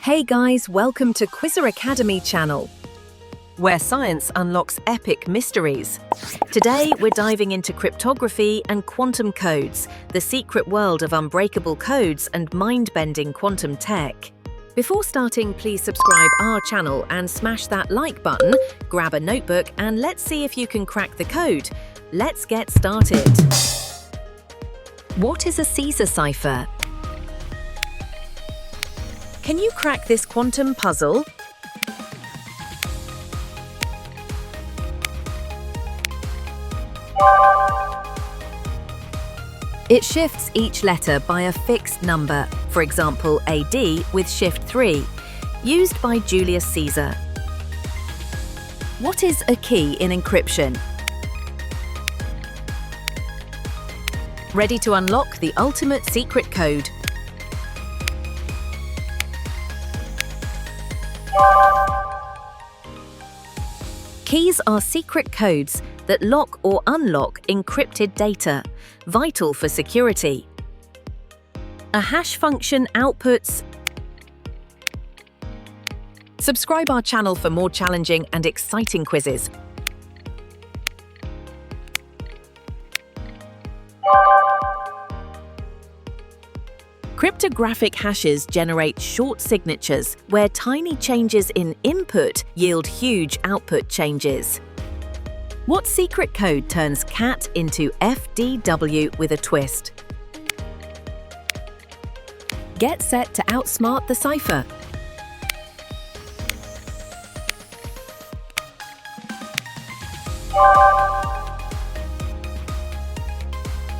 Hey guys, welcome to Quizzer Academy channel, where science unlocks epic mysteries. Today, we're diving into cryptography and quantum codes, the secret world of unbreakable codes and mind-bending quantum tech. Before starting, please subscribe our channel and smash that like button, grab a notebook, and let's see if you can crack the code. Let's get started. What is a Caesar cipher? Can you crack this quantum puzzle? It shifts each letter by a fixed number, for example AD with shift 3, used by Julius Caesar. What is a key in encryption? Ready to unlock the ultimate secret code. Keys are secret codes that lock or unlock encrypted data, vital for security. A hash function outputs. Subscribe our channel for more challenging and exciting quizzes. Cryptographic hashes generate short signatures where tiny changes in input yield huge output changes. What secret code turns cat into FDW with a twist? Get set to outsmart the cipher.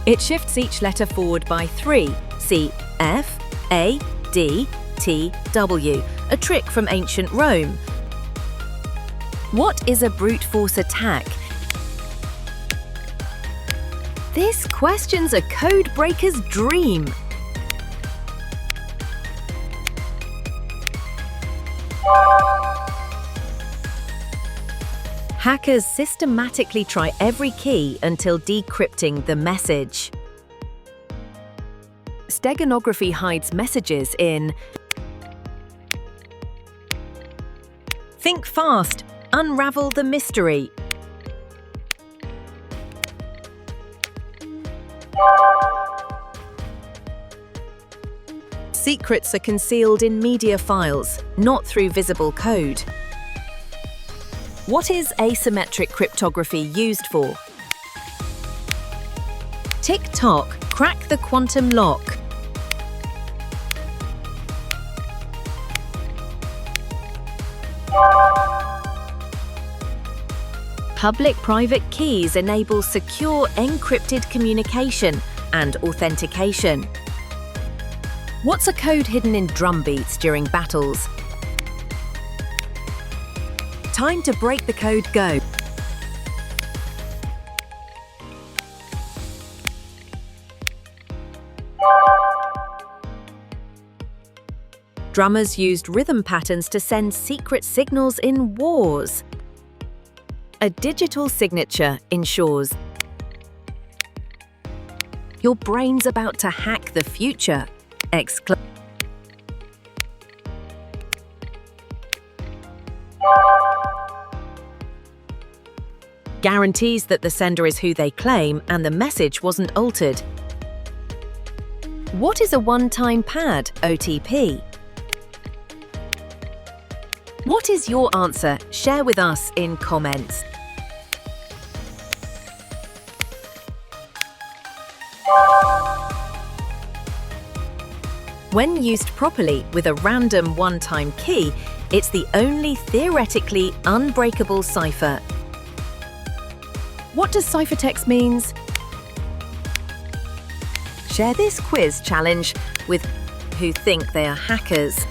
It shifts each letter forward by 3. See F, A, D, T, W, a trick from ancient Rome. What is a brute force attack? This question's a code breaker's dream. Hackers systematically try every key until decrypting the message. Steganography hides messages in. Think fast, unravel the mystery. Secrets are concealed in media files, not through visible code. What is asymmetric cryptography used for? Tick-tock, crack the quantum lock. Public-private keys enable secure encrypted communication and authentication. What's a code hidden in drum beats during battles? Time to break the code, go! Drummers used rhythm patterns to send secret signals in wars. A digital signature ensures your brain's about to hack the future. Guarantees that the sender is who they claim and the message wasn't altered. What is a one-time pad, OTP? What is your answer? Share with us in comments. When used properly with a random one-time key, it's the only theoretically unbreakable cipher. What does ciphertext means? Share this quiz challenge with who think they are hackers.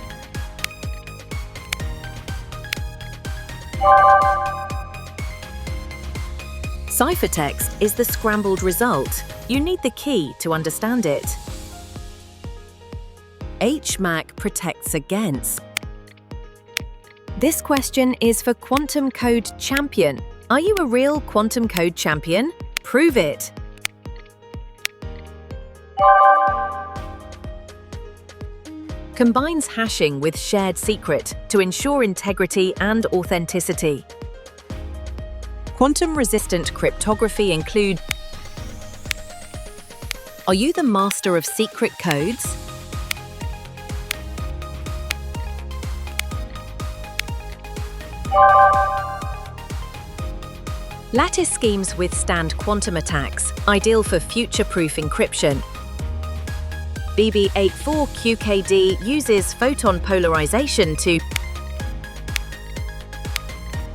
Ciphertext is the scrambled result. You need the key to understand it. HMAC protects against. This question is for Quantum Code Champion. Are you a real quantum code champion? Prove it! combines hashing with shared secret to ensure integrity and authenticity. Quantum-resistant cryptography includes: Are you the master of secret codes? Lattice schemes withstand quantum attacks, ideal for future-proof encryption. BB84QKD uses photon polarization to...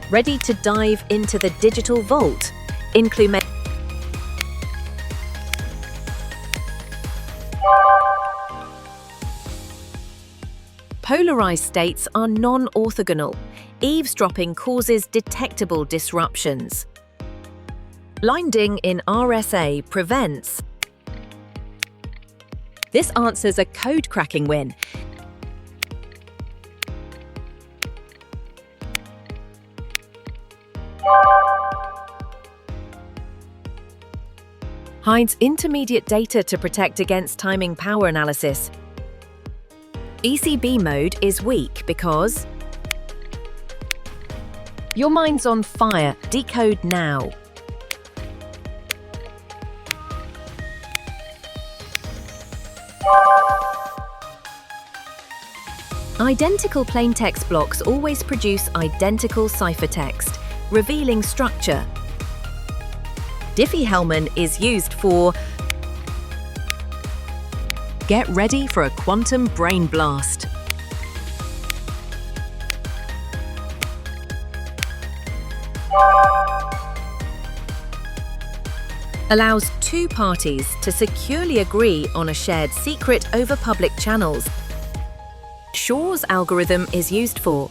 Ready to dive into the digital vault? Include... Polarized states are non-orthogonal. Eavesdropping causes detectable disruptions. Blinding in RSA prevents. This answers a code-cracking win. Hides intermediate data to protect against timing power analysis. ECB mode is weak because your mind's on fire. Decode now. Identical plaintext blocks always produce identical ciphertext, revealing structure. Diffie-Hellman is used for... Get ready for a quantum brain blast. Allows two parties to securely agree on a shared secret over public channels. Shor's algorithm is used for...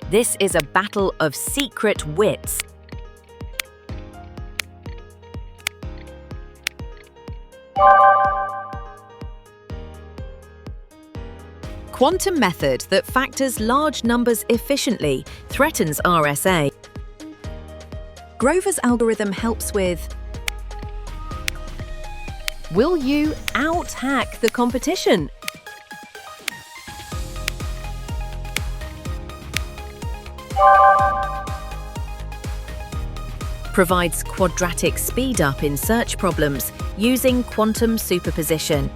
This is a battle of secret wits. Quantum method that factors large numbers efficiently threatens RSA. Grover's algorithm helps with... Will you out-hack the competition? Provides quadratic speed-up in search problems using quantum superposition.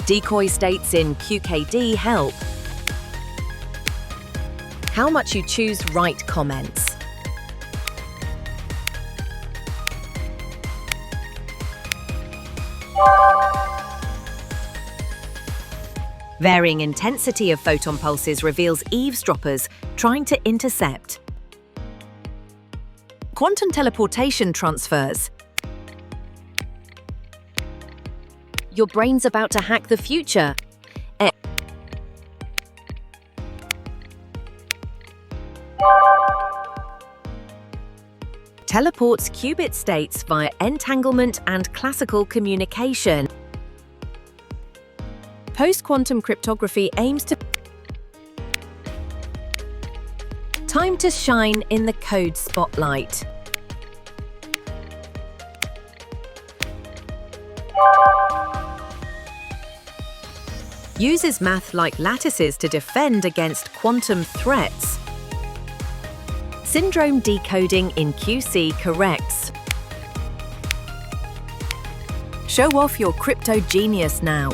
Decoy states in QKD help. How much you choose right comments. Varying intensity of photon pulses reveals eavesdroppers trying to intercept. Quantum teleportation transfers. Your brain's about to hack the future. Teleports qubit states via entanglement and classical communication. Post-quantum cryptography aims to... Time to shine in the code spotlight. Uses math like lattices to defend against quantum threats. Syndrome decoding in QC corrects. Show off your crypto genius now.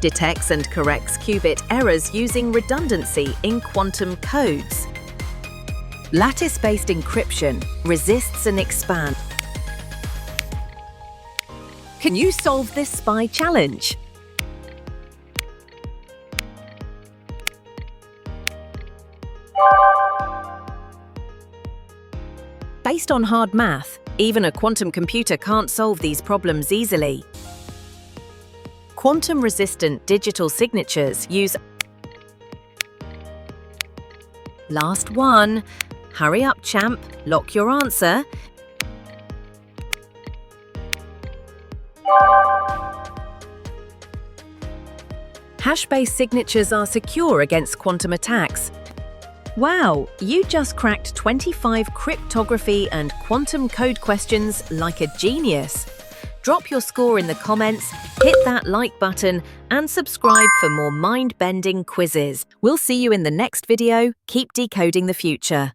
Detects and corrects qubit errors using redundancy in quantum codes. Lattice-based encryption resists and expands. Can you solve this spy challenge? Based on hard math, even a quantum computer can't solve these problems easily. Quantum-resistant digital signatures use... Last one. Hurry up, champ. Lock your answer. Hash-based signatures are secure against quantum attacks. Wow, you just cracked 25 cryptography and quantum code questions like a genius. Drop your score in the comments, hit that like button, and subscribe for more mind-bending quizzes. We'll see you in the next video. Keep decoding the future.